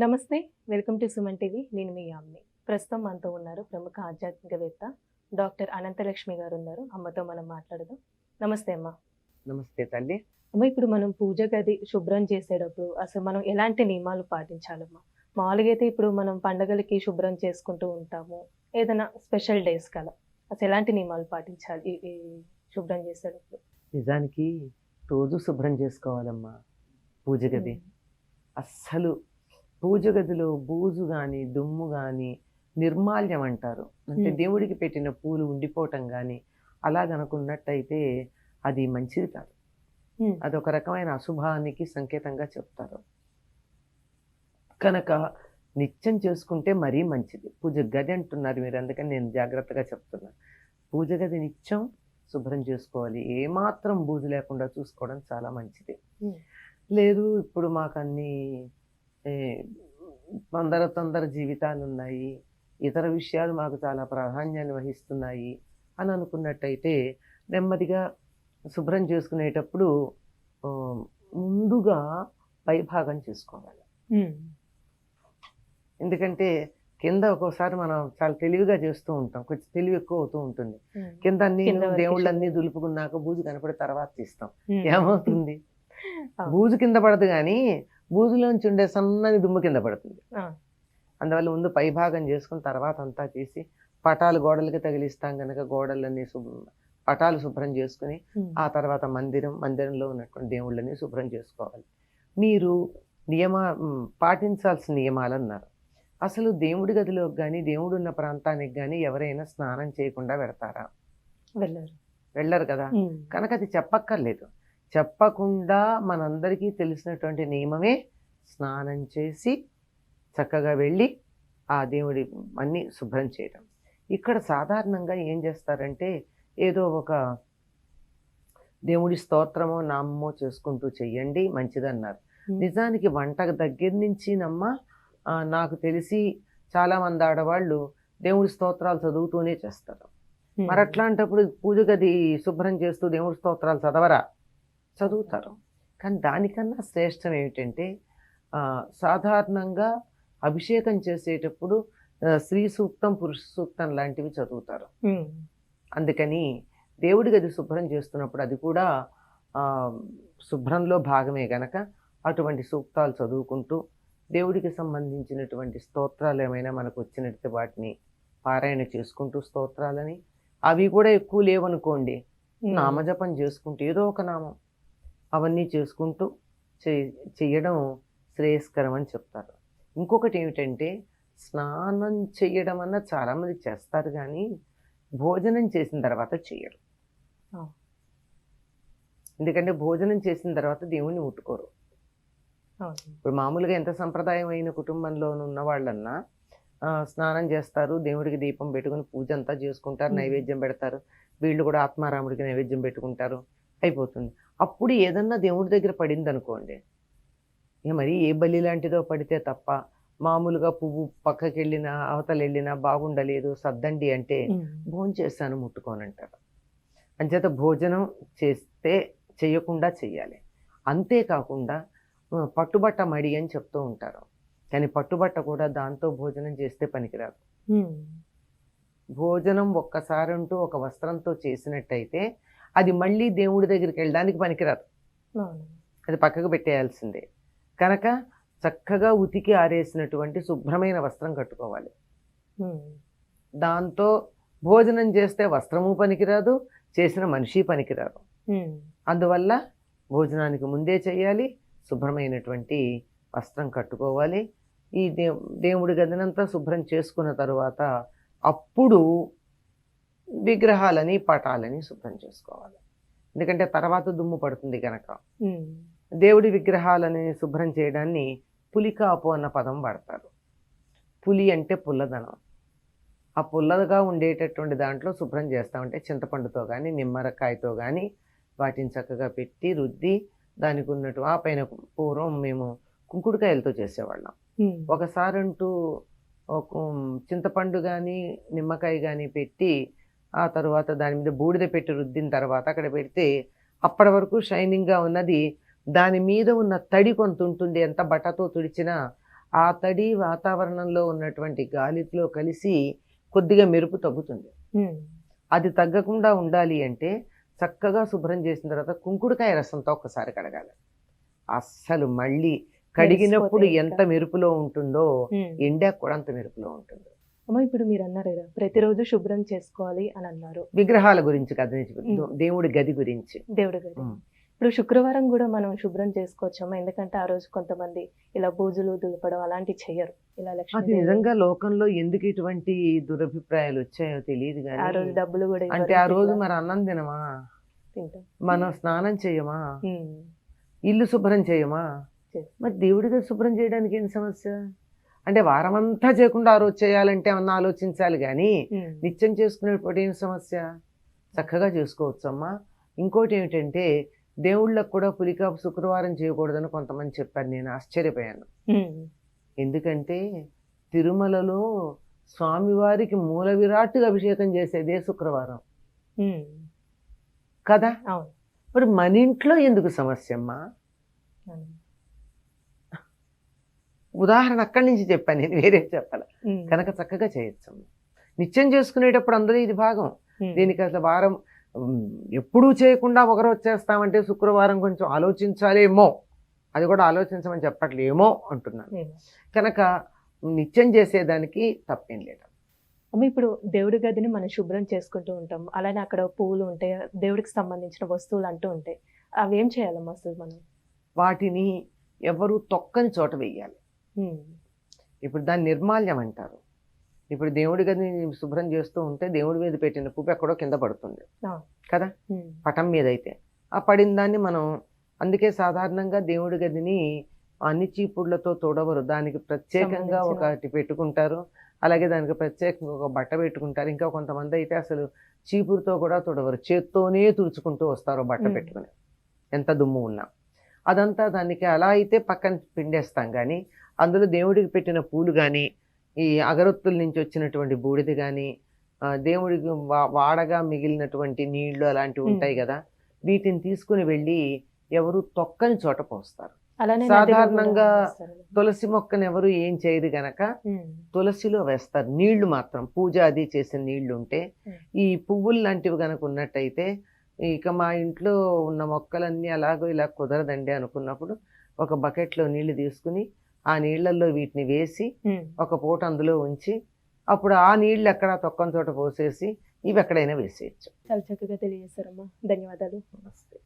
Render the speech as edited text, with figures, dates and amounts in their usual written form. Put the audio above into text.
నమస్తే. Welcome to Suman TV. నేను మీ యామ్ని. ప్రస్తుతం మనతో ఉన్నారు ప్రముఖ ఆధ్యాత్మికవేత్త డాక్టర్ అనంతలక్ష్మి గారు ఉన్నారు. అమ్మతో మనం మాట్లాడదాం. నమస్తే అమ్మ. నమస్తే తల్లి. అమ్మ, ఇప్పుడు మనం పూజ గది శుభ్రం చేసేటప్పుడు అసలు మనం ఎలాంటి నియమాలు పాటించాలమ్మా? మామూలుగా అయితే ఇప్పుడు మనం పండగలకి శుభ్రం చేసుకుంటూ ఉంటాము. ఏదైనా స్పెషల్ డేస్ కల అసలు ఎలాంటి నియమాలు పాటించాలి ఈ శుభ్రం చేసేటప్పుడు? నిజానికి రోజు శుభ్రం చేసుకోవాలమ్మా పూజ గది. అస్సలు పూజ గదిలో బూజు కానీ దుమ్ము కానీ నిర్మాల్యం అంటారు, అంటే దేవుడికి పెట్టిన పూలు ఉండిపోవటం కానీ అలా గనుకున్నట్టయితే అది మంచిది కాదు. అదొక రకమైన అశుభానికి సంకేతంగా చెప్తారు. కనుక నిత్యం చేసుకుంటే మరీ మంచిది. పూజ గది అంటున్నారు మీరు, అందుకని నేను జాగ్రత్తగా చెప్తున్నాను. పూజ గది నిత్యం శుభ్రం చేసుకోవాలి. ఏమాత్రం బూజు లేకుండా చూసుకోవడం చాలా మంచిది. లేదు ఇప్పుడు మాకు అన్ని తొందర జీవితాలు ఉన్నాయి, ఇతర విషయాలు మాకు చాలా ప్రాధాన్యాన్ని వహిస్తున్నాయి అని అనుకున్నట్టయితే నెమ్మదిగా శుభ్రం చేసుకునేటప్పుడు ముందుగా పైభాగం చేసుకోవాలి. ఎందుకంటే కింద ఒక్కోసారి మనం చాలా తెలివిగా చేస్తూ ఉంటాం, కొంచెం తెలివి ఎక్కువ అవుతూ ఉంటుంది. కింద అన్ని దేవుళ్ళన్నీ దులుపుకున్నాక బూజు కనపడి తర్వాత తీస్తాం. ఏమవుతుంది? బూజు కింద పడదు కానీ బూజులోంచి ఉండే సన్నని దుమ్ము కింద పడుతుంది. అందువల్ల ముందు పైభాగం చేసుకుని తర్వాత అంతా చేసి పటాలు గోడలకి తగిలిస్తాం కనుక గోడలన్నీ పటాలు శుభ్రం చేసుకుని ఆ తర్వాత మందిరంలో ఉన్నటువంటి దేవుళ్ళని శుభ్రం చేసుకోవాలి. మీరు పాటించాల్సిన నియమాలు అన్నారు. అసలు దేవుడి గదిలోకి కానీ దేవుడు ఉన్న ప్రాంతానికి కానీ ఎవరైనా స్నానం చేయకుండా వెడతారా? వెళ్ళరు కదా. కనుక అది చెప్పక్కర్లేదు. చెప్పకుండా మనందరికీ తెలిసినటువంటి నియమమే స్నానం చేసి చక్కగా వెళ్ళి ఆ దేవుడి అన్నీ శుభ్రం చేయడం. ఇక్కడ సాధారణంగా ఏం చేస్తారంటే ఏదో ఒక దేవుడి స్తోత్రమో నామమో చేసుకుంటూ చెయ్యండి మంచిదన్నారు. నిజానికి వంట దగ్గర నుంచి నాకు తెలిసి చాలామంది ఆడవాళ్ళు దేవుడి స్తోత్రాలు చదువుతూనే చేస్తారు. మరి అట్లాంటప్పుడు పూజ గది శుభ్రం చేస్తూ దేవుడి స్తోత్రాలు చదువుతారు. కానీ దానికన్నా శ్రేష్టం ఏమిటంటే సాధారణంగా అభిషేకం చేసేటప్పుడు స్త్రీ సూక్తం పురుష సూక్తం లాంటివి చదువుతారు. అందుకని దేవుడి గది శుభ్రం చేస్తున్నప్పుడు అది కూడా శుభ్రంలో భాగమే గనక అటువంటి సూక్తాలు చదువుకుంటూ దేవుడికి సంబంధించినటువంటి స్తోత్రాలు ఏమైనా మనకు వచ్చినట్టు వాటిని పారాయణ చేసుకుంటూ స్తోత్రాలని, అవి కూడా ఎక్కువ లేవనుకోండి నామజపం చేసుకుంటూ ఏదో ఒక నామం అవన్నీ చేసుకుంటూ చెయ్యడం శ్రేయస్కరం అని చెప్తారు. ఇంకొకటి ఏమిటంటే స్నానం చేయడం అన్న చాలామంది చేస్తారు కానీ భోజనం చేసిన తర్వాత చెయ్యరు. ఎందుకంటే భోజనం చేసిన తర్వాత దేవుణ్ణి ముట్టుకోరు. ఇప్పుడు మామూలుగా ఎంత సంప్రదాయమైన కుటుంబంలో ఉన్న వాళ్ళన్నా స్నానం చేస్తారు, దేవుడికి దీపం పెట్టుకుని పూజ అంతా చేసుకుంటారు, నైవేద్యం పెడతారు, వీళ్ళు కూడా ఆత్మారాముడికి నైవేద్యం పెట్టుకుంటారు, అయిపోతుంది. అప్పుడు ఏదన్నా దేవుడి దగ్గర పడింది అనుకోండి, మరి ఏ బలి లాంటిదో పడితే తప్ప మామూలుగా పువ్వు పక్కకి వెళ్ళినా అవతల వెళ్ళినా బాగుండలేదు సర్దండి అంటే భోజనం చేస్తాను ముట్టుకోనంటారు. అంచేత భోజనం చేయకుండా చెయ్యాలి. అంతేకాకుండా పట్టుబట్ట మడి అని చెప్తూ ఉంటారు, కానీ పట్టుబట్ట కూడా దాంతో భోజనం చేస్తే పనికిరాదు. భోజనం ఒక్కసారి అంటూ ఒక వస్త్రంతో చేసినట్టయితే అది మళ్ళీ దేవుడి దగ్గరికి వెళ్ళడానికి పనికిరాదు, అది పక్కకు పెట్టేయాల్సిందే. కనుక చక్కగా ఉతికి ఆరేసినటువంటి శుభ్రమైన వస్త్రం కట్టుకోవాలి. దాంతో భోజనం చేస్తే వస్త్రము పనికిరాదు, చేసిన మనిషి పనికిరాదు. అందువల్ల భోజనానికి ముందే చేయాలి, శుభ్రమైనటువంటి వస్త్రం కట్టుకోవాలి. ఈ దేవుడి గదినంతా శుభ్రం చేసుకున్న తరువాత అప్పుడు విగ్రహాలని పటాలని శుభ్రం చేసుకోవాలి. ఎందుకంటే తర్వాత దుమ్ము పడుతుంది కనుక. దేవుడి విగ్రహాలని శుభ్రం చేయడాన్ని పులికాపు అన్న పదం వాడతారు. పులి అంటే పుల్లదనం. ఆ పుల్లగా ఉండేటటువంటి దాంట్లో శుభ్రం చేస్తామంటే చింతపండుతో కానీ నిమ్మరకాయతో కానీ వాటిని చక్కగా పెట్టి రుద్ది దానికి ఉన్నట్టు ఆ పైన పూర్వం మేము కుంకుడుకాయలతో చేసేవాళ్ళం. ఒకసారి అంటూ చింతపండు కానీ నిమ్మకాయ కానీ పెట్టి ఆ తర్వాత దాని మీద బూడిద పెట్టి రుద్దిన తర్వాత అక్కడ పెడితే అప్పటి వరకు షైనింగ్గా ఉన్నది దాని మీద ఉన్న తడి కొంత ఉంటుంది, ఎంత బట్టతో తుడిచినా ఆ తడి వాతావరణంలో ఉన్నటువంటి గాలిలో కలిసి కొద్దిగా మెరుపు తగ్గుతుంది. ఉమ్. అది తగ్గకుండా ఉండాలి అంటే చక్కగా శుభ్రం చేసిన తర్వాత కుంకుడుకాయ రసంతో ఒక్కసారి కడగాలి. అస్సలు మళ్ళీ కడిగినప్పుడు మెరిసిపోతాయి ఎంత ఇంకా. మెరుపులో ఉంటుందో ఉమ్. ఎండాక కూడా అంత మెరుపులో ఉంటుంది. అమ్మ ఇప్పుడు మీరు అన్నారు కదా ప్రతిరోజు శుభ్రం చేసుకోవాలి అని అన్నారు విగ్రహాల గురించి కదా, ఉమ్. దేవుడి గది గురించి. దేవుడి గది. ఉమ్. ఇప్పుడు శుక్రవారం కూడా మనం శుభ్రం చేసుకోవచ్చమ్మా, ఎందుకంటే ఆ రోజు కొంతమంది ఇలా బూజులు దులపడం అలాంటివి చెయ్యరు. ఇలా అది లక్ష్మీ నిజంగా లోకంలో ఎందుకు ఇటువంటి దురభిప్రాయాలు వచ్చాయో తెలియదు ఆ రోజు కానీ, డబ్బులు కూడా ఇవ్వరు, అంటే ఆ రోజు ఇట్లా మరి అన్నం తినమా, తింటాం. మనం స్నానం చేయమా, ఉమ్. ఇల్లు శుభ్రం చేయమా, చేస్తాం. మరి దేవుడిగా శుభ్రం చేయడానికి ఏం సమస్య? అంటే వారమంతా చేయకుండా ఆ రోజు చేయాలంటే ఏమన్నా ఆలోచించాలి కానీ ఉమ్. నిత్యం చేసుకునేటప్పుడు ఏం సమస్య? చక్కగా చేసుకోవచ్చమ్మా. ఇంకోటి ఏమిటంటే దేవుళ్ళకు కూడా పులికాపు శుక్రవారం చేయకూడదని కొంతమంది చెప్పారు. నేను ఆశ్చర్యపోయాను. ఉమ్. ఎందుకంటే తిరుమలలో స్వామివారికి మూల విరాట్టుగా అభిషేకం చేసేదే శుక్రవారం ఉమ్. కదా. అవును. మరి మన ఇంట్లో ఎందుకు సమస్య అమ్మా? అవును. ఉదాహరణ అక్కడి నుంచి చెప్పాను, నేను వేరే చెప్పాలి. ఉమ్. కనుక చక్కగా చేయొచ్చమ్మా. నిత్యం చేసుకునేటప్పుడు అందరూ ఇది భాగం. ఉమ్. దీనికి అసలు వారం ఎప్పుడూ చేయకుండా ఒకరు వచ్చేస్తామంటే శుక్రవారం కొంచెం ఆలోచించాలేమో, అది కూడా ఆలోచించమని చెప్పట్లేమో అంటున్నాను. ఏమో. కనుక నిత్యం చేసేదానికి తప్పేం లేదు. అమ్మ ఇప్పుడు దేవుడి గదిని మనం శుభ్రం చేసుకుంటూ ఉంటాం, అలానే అక్కడ పువ్వులు ఉంటాయి, దేవుడికి సంబంధించిన వస్తువులు అంటూ ఉంటాయి, అవి ఏం చేయాలమ్మా అసలు మనం? వాటిని ఎవరు తొక్కని చోట వేయాలి. ఉమ్. ఇప్పుడు దాన్ని నిర్మాల్యం అంటారు. ఇప్పుడు దేవుడి గదిని శుభ్రం చేస్తూ ఉంటే దేవుడి మీద పెట్టిన పువ్వు ఎక్కడో కింద పడుతుంది ఆ. కదా, ఉమ్. పటం మీద అయితే. ఆ పడిన దాన్ని మనం, అందుకే సాధారణంగా దేవుడి గదిని అన్ని చీపుళ్ళతో తొడవరు, దానికి ప్రత్యేకంగా సంబంధించిన- ఒకటి పెట్టుకుంటారు. అలాగే దానికి ప్రత్యేకంగా ఒక బట్ట పెట్టుకుంటారు. ఇంకా కొంతమంది అయితే అసలు చీపురుతో కూడా తొడవరు, చేత్తోనే తుడుచుకుంటూ వస్తారు బట్ట ఉమ్. పెట్టుకుని, ఎంత దుమ్ము ఉన్నా. అదంతా దానికి అలా అయితే పక్కన పిండేస్తాం. కానీ అందులో దేవుడికి పెట్టిన పూలు కానీ, ఈ అగరొత్తుల నుంచి వచ్చినటువంటి బూడిద కానీ, దేవుడికి వాడగా మిగిలినటువంటి నీళ్లు అలాంటివి ఉంటాయి కదా, వీటిని తీసుకుని వెళ్ళి ఎవరు తొక్కని చోట పోస్తారు. అలానే నదిలో కూడా సాధారణంగా వేస్తారు. తులసి మొక్కను ఎవరు ఏం చేయరు గనక ఉమ్. తులసిలో వేస్తారు నీళ్లు మాత్రం, పూజ అది చేసిన నీళ్లు ఉంటే. ఈ పువ్వులు లాంటివి కనుక ఉన్నట్టయితే, ఇక మా ఇంట్లో ఉన్న మొక్కలన్నీ అలాగో ఇలా కుదరదండి అనుకున్నప్పుడు ఒక బకెట్లో నీళ్లు తీసుకుని ఆ నీళ్లలో వీటిని వేసి ఉమ్. ఒక పూట అందులో ఉంచి, అప్పుడు ఆ నీళ్లు ఎక్కడ తొక్కని చోట పోసేసి ఇవి ఎక్కడైనా వేసేయచ్చు. చాలా చక్కగా తెలియజేశారమ్మా, ధన్యవాదాలు. నమస్తే.